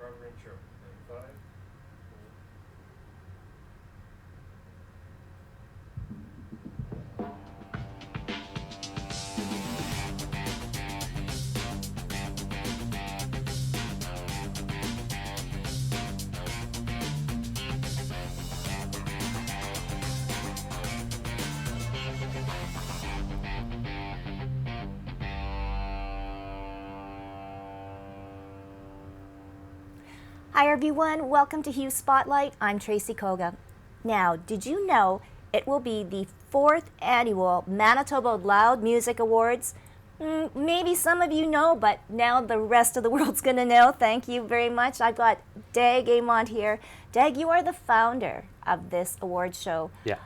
Carver intro. And 5, 4. Hi everyone, welcome to Hue Spotlight. I'm Tracy Koga. Now, did you know it will be the 4th annual Manitoba Loud Music Awards? Maybe some of you know, but now the rest of the world's gonna know. Thank you very much. I've got Dag Aymont here. Dag, you are the founder of this award show. Yeah.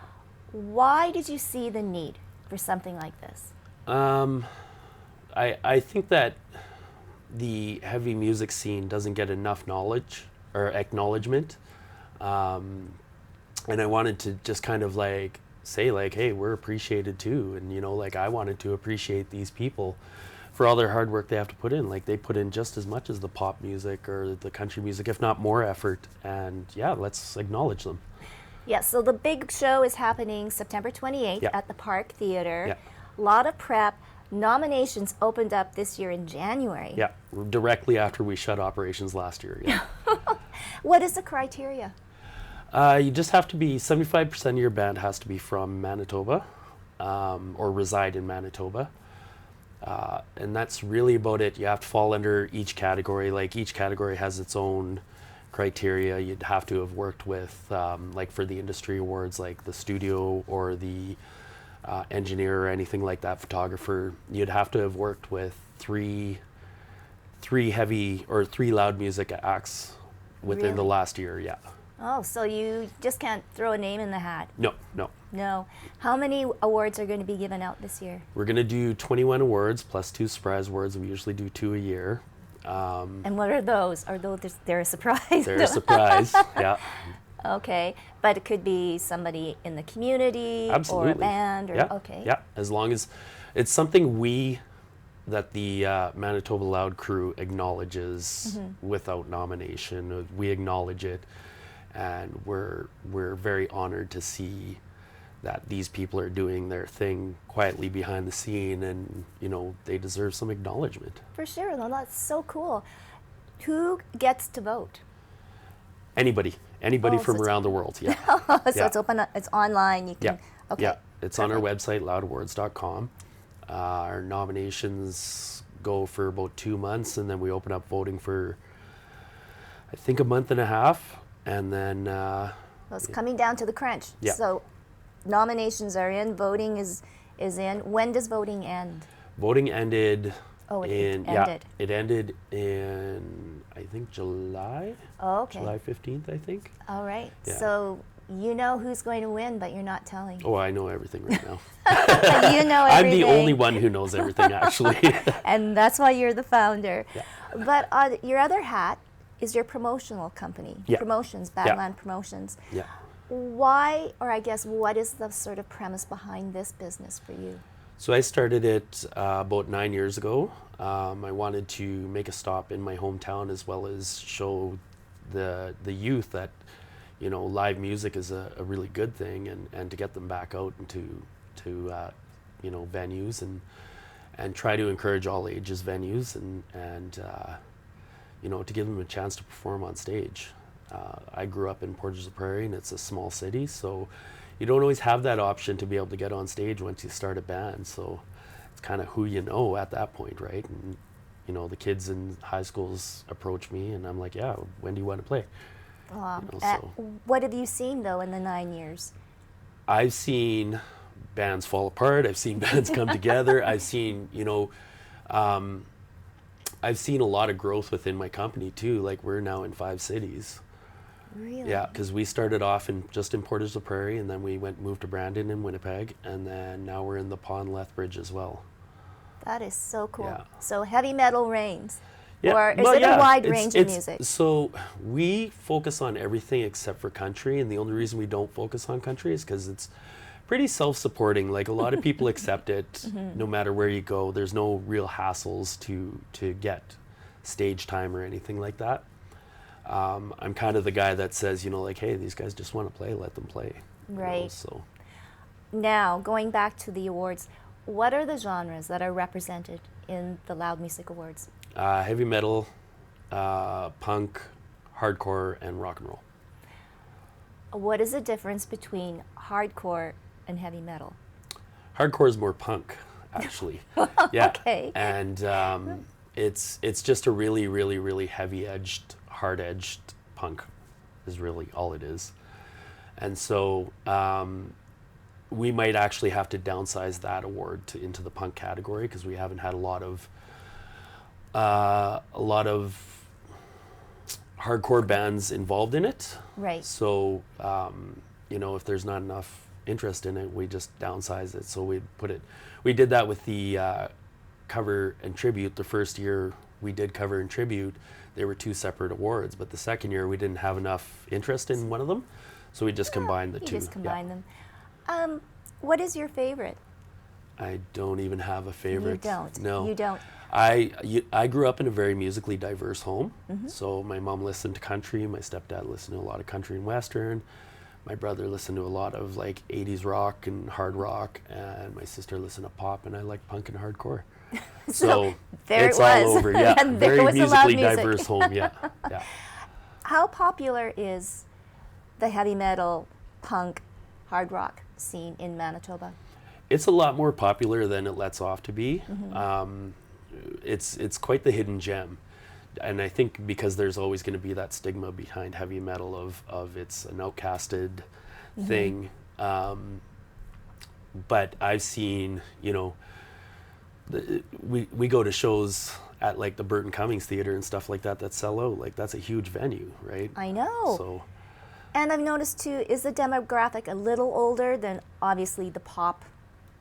Why did you see the need for something like this? I think that the heavy music scene doesn't get enough knowledge or acknowledgement, and I wanted to just kind of like say like, hey, we're appreciated too, and like I wanted to appreciate these people for all their hard work they have to put in. Like they put in just as much as the pop music or the country music, if not more effort, and yeah, let's acknowledge them. Yeah, so the big show is happening September 28th Yeah. at the Park Theater. Yeah. A lot of prep. Nominations opened up this year in January. Yeah, directly after we shut operations last year. Yeah. What is the criteria? You just have to be 75% of your band has to be from Manitoba, or reside in Manitoba, and that's really about it. You have to fall under each category. Like each category has its own criteria. You'd have to have worked with, like for the industry awards, like the studio or the engineer or anything like that, photographer. You'd have to have worked with three heavy or 3 loud music acts within the Really? last year. Yeah. Oh, so you just can't throw a name in the hat? No. No. How many awards are going to be given out this year? We're going to do 21 awards plus 2 surprise awards. We usually do 2 a year. And what are those? Are they're a surprise? They're a surprise. Yeah. Okay, but it could be somebody in the community Absolutely. or a band or Yeah. okay. Yeah. As long as it's something that the Manitoba Loud crew acknowledges without nomination. We acknowledge it, and we're very honored to see that these people are doing their thing quietly behind the scene, and they deserve some acknowledgement. For sure. Well, that's so cool. Who gets to vote? Anybody Oh, so from it's- around the world. Yeah. So Yeah. it's open. It's online. You can. Yeah. Okay. Yeah, it's on our Perfect. website, loudawards.com. Our nominations go for about 2 months, and then we open up voting for, I think, a month and a half, and then Well, it's coming down to the crunch. Yeah. So nominations are in. Voting is in. When does voting end? voting ended. Oh, it ended. ended. It ended in, I think, July. Oh, okay. July 15th, I think. All right. Yeah. So you know who's going to win, but you're not telling. Oh, I know everything right now. You know I'm everything. the only one who knows everything, actually. And that's why you're the founder. Yeah. But your other hat is your promotional company, Yeah. Promotions, Badlands Promotions. Yeah. Why, or I guess, what is the sort of premise behind this business for you? So I started it about 9 years ago. I wanted to make a stop in my hometown, as well as show the youth that live music is a really good thing, and to get them back out into venues and try to encourage all ages venues and to give them a chance to perform on stage. I grew up in Portage la Prairie, and it's a small city, so you don't always have that option to be able to get on stage once you start a band. So it's kind of who you know at that point, right? And the kids in high schools approach me, and I'm like, yeah, when do you want to play? So What have you seen, though, in the 9 years? I've seen bands fall apart. I've seen bands come together. I've seen I've seen a lot of growth within my company too. Like we're now in 5 cities. Really? Yeah, because we started off just in Portage la Prairie, and then we moved to Brandon and Winnipeg, and then now we're in the Pond Lethbridge as well. That is so cool. Yeah. So heavy metal reigns. Yeah. Or is Well, it yeah, a wide it's- range of it's- music? So we focus on everything except for country, and the only reason we don't focus on country is because it's pretty self-supporting. Like a lot of people accept it no matter where you go. There's no real hassles to get stage time or anything like that. I'm kind of the guy that says, like, hey, these guys just want to play, let them play. Right. So Now, going back to the awards, what are the genres that are represented in the Loud Music Awards? heavy metal, punk, hardcore, and rock and roll. What is the difference between hardcore and heavy metal? Hardcore is more punk, actually. Yeah. Okay. And it's just a really, really, really heavy-edged, hard-edged punk is really all it is. And so we might actually have to downsize that award into the punk category because we haven't had a lot of hardcore bands involved in it. Right. So, if there's not enough interest in it, we just downsize it. So we did that with the cover and tribute. The first year we did cover and tribute, they were two separate awards. But the second year we didn't have enough interest in one of them. So we just combined the two. You just combine them. What is your favorite? I don't even have a favorite. You don't? No. You don't? I grew up in a very musically diverse home. Mm-hmm. So my mom listened to country, my stepdad listened to a lot of country and western, my brother listened to a lot of like 80s rock and hard rock, and my sister listened to pop, and I like punk and hardcore. So there it's it was. all over, yeah. And there Very was the loud musically music. diverse home, yeah. Yeah. How popular is the heavy metal, punk, hard rock scene in Manitoba? It's a lot more popular than it lets off to be. Mm-hmm. It's quite the hidden gem, and I think because there's always going to be that stigma behind heavy metal of it's an outcasted thing. But I've seen, we go to shows at like the Burton Cummings Theater and stuff like that sell out. Like that's a huge venue, right? I know. So, and I've noticed too, is the demographic a little older than obviously the pop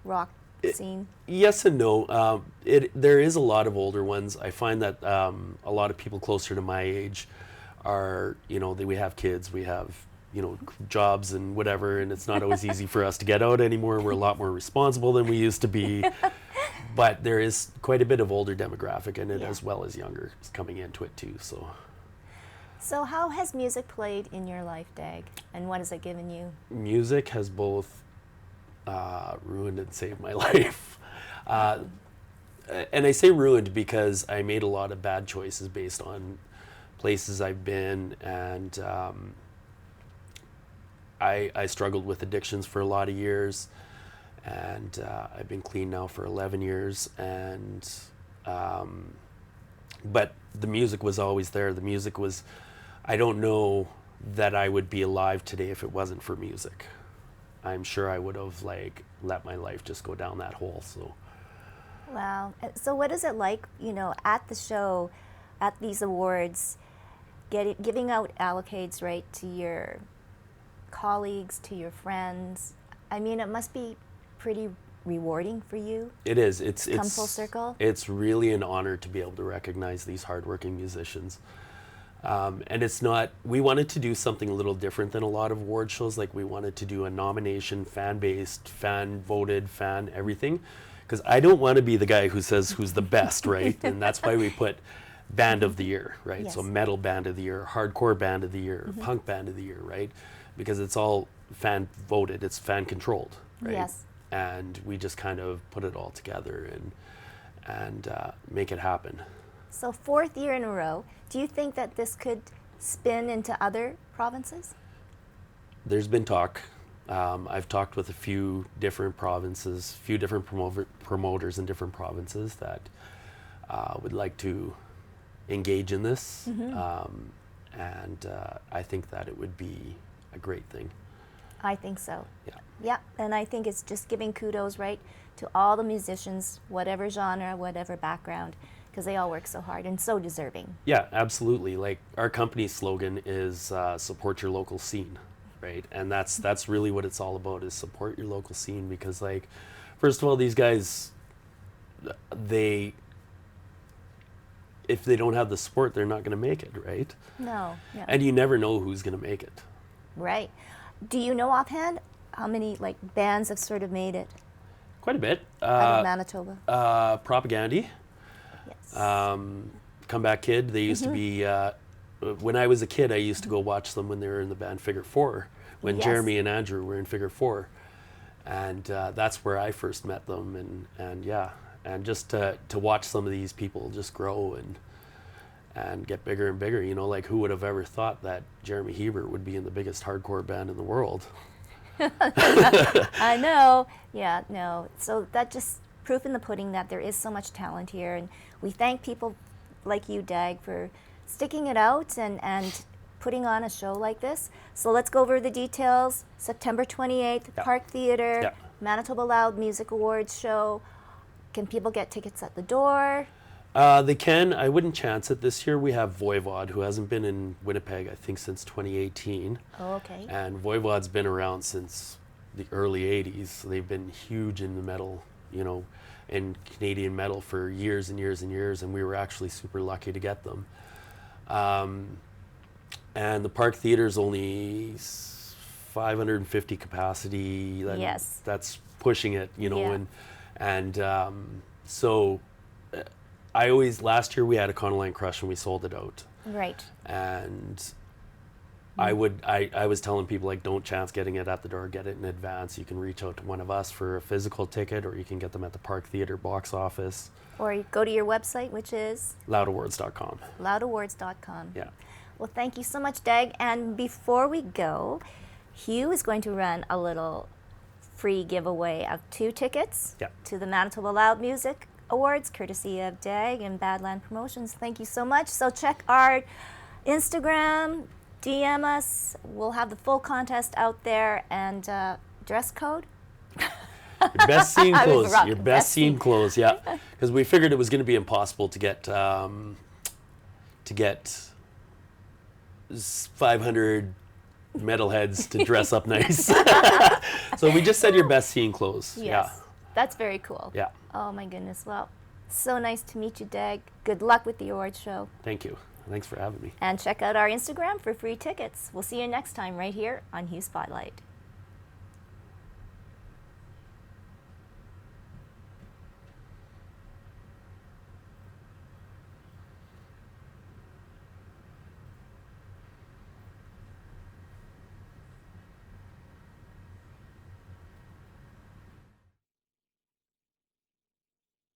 rock scene? Yes and no. There is a lot of older ones. I find that a lot of people closer to my age are, we have kids, we have, jobs and whatever, and it's not always easy for us to get out anymore. We're a lot more responsible than we used to be. But there is quite a bit of older demographic in it, as well as younger coming into it too. So how has music played in your life, Dag? And what has it given you? Music has both ruined and saved my life. And I say ruined because I made a lot of bad choices based on places I've been, and I struggled with addictions for a lot of years, and I've been clean now for 11 years, and but the music was always there. The music was, I don't know that I would be alive today if it wasn't for music. I'm sure I would have let my life just go down that hole. So. Wow. So what is it like, at the show, at these awards, giving out allocates, right, to your colleagues, to your friends? I mean, it must be pretty rewarding for you. It is. It's come full circle. It's really an honor to be able to recognize these hardworking musicians. And it's not, we wanted to do something a little different than a lot of award shows. Like we wanted to do a nomination, fan-based, fan-voted, fan everything. Because I don't want to be the guy who says who's the best, right? And that's why we put band of the year, right? Yes. So metal band of the year, hardcore band of the year, punk band of the year, right? Because it's all fan-voted, it's fan-controlled, right? Yes. And we just kind of put it all together and make it happen. So 4th year in a row, do you think that this could spin into other provinces? There's been talk. I've talked with a few different provinces, few different promoters in different provinces that would like to engage in this. And I think that it would be a great thing. I think so. Yeah. Yeah, and I think it's just giving kudos, right, to all the musicians, whatever genre, whatever background, because they all work so hard and so deserving. Yeah, absolutely. Like our company's slogan is support your local scene, right? And that's really what it's all about, is support your local scene. Because like, first of all, these guys, if they don't have the support, they're not going to make it, right? No. And you never know who's going to make it. Right. Do you know offhand how many bands have sort of made it Quite a bit. out of Manitoba? Propagandy. Yes. Comeback Kid. They used to be when I was a kid, I used to go watch them when they were in the band Figure Four, when Yes. Jeremy and Andrew were in Figure Four, and that's where I first met them, and yeah, and just to watch some of these people just grow and get bigger and bigger. You know, like who would have ever thought that Jeremy Hebert would be in the biggest hardcore band in the world? I know. Yeah, no. So that just proof in the pudding that there is so much talent here, and we thank people like you, Dag, for sticking it out and putting on a show like this. So let's go over the details. September 28th, Yeah. Park Theatre, Yeah. Manitoba Loud Music Awards show. Can people get tickets at the door? They can. I wouldn't chance it. This year we have Voivod, who hasn't been in Winnipeg, I think, since 2018. Oh, okay. And Voivod's been around since the early 80s. So they've been huge in the metal, you know, in Canadian metal for years and years and years. And we were actually super lucky to get them. And the Park Theatre's only 550 capacity. Yes. That's pushing it, you know, Yeah. so last year we had a Econoline Crush and we sold it out. Right. And I was telling people, like, don't chance getting it at the door, get it in advance. You can reach out to one of us for a physical ticket, or you can get them at the Park Theatre box office. Or you go to your website, which is Loudawards.com. loudawards.com. Yeah. Well, thank you so much, Dag. And before we go, Hue is going to run a little free giveaway of 2 tickets Yeah. to the Manitoba Loud Music Awards, courtesy of Dag and Badlands Promotions. Thank you so much. So check our Instagram, DM us. We'll have the full contest out there, and dress code. Your best scene I was clothes. wrong. Your Best best scene scene. clothes, yeah. Because we figured it was going to be impossible to get 500 metalheads to dress up nice. So we just said your best scene clothes. Yes. That's very cool. Yeah. Oh my goodness. Well, so nice to meet you, Dag. Good luck with the awards show. Thank you. Thanks for having me. And check out our Instagram for free tickets. We'll see you next time right here on Hue Spotlight.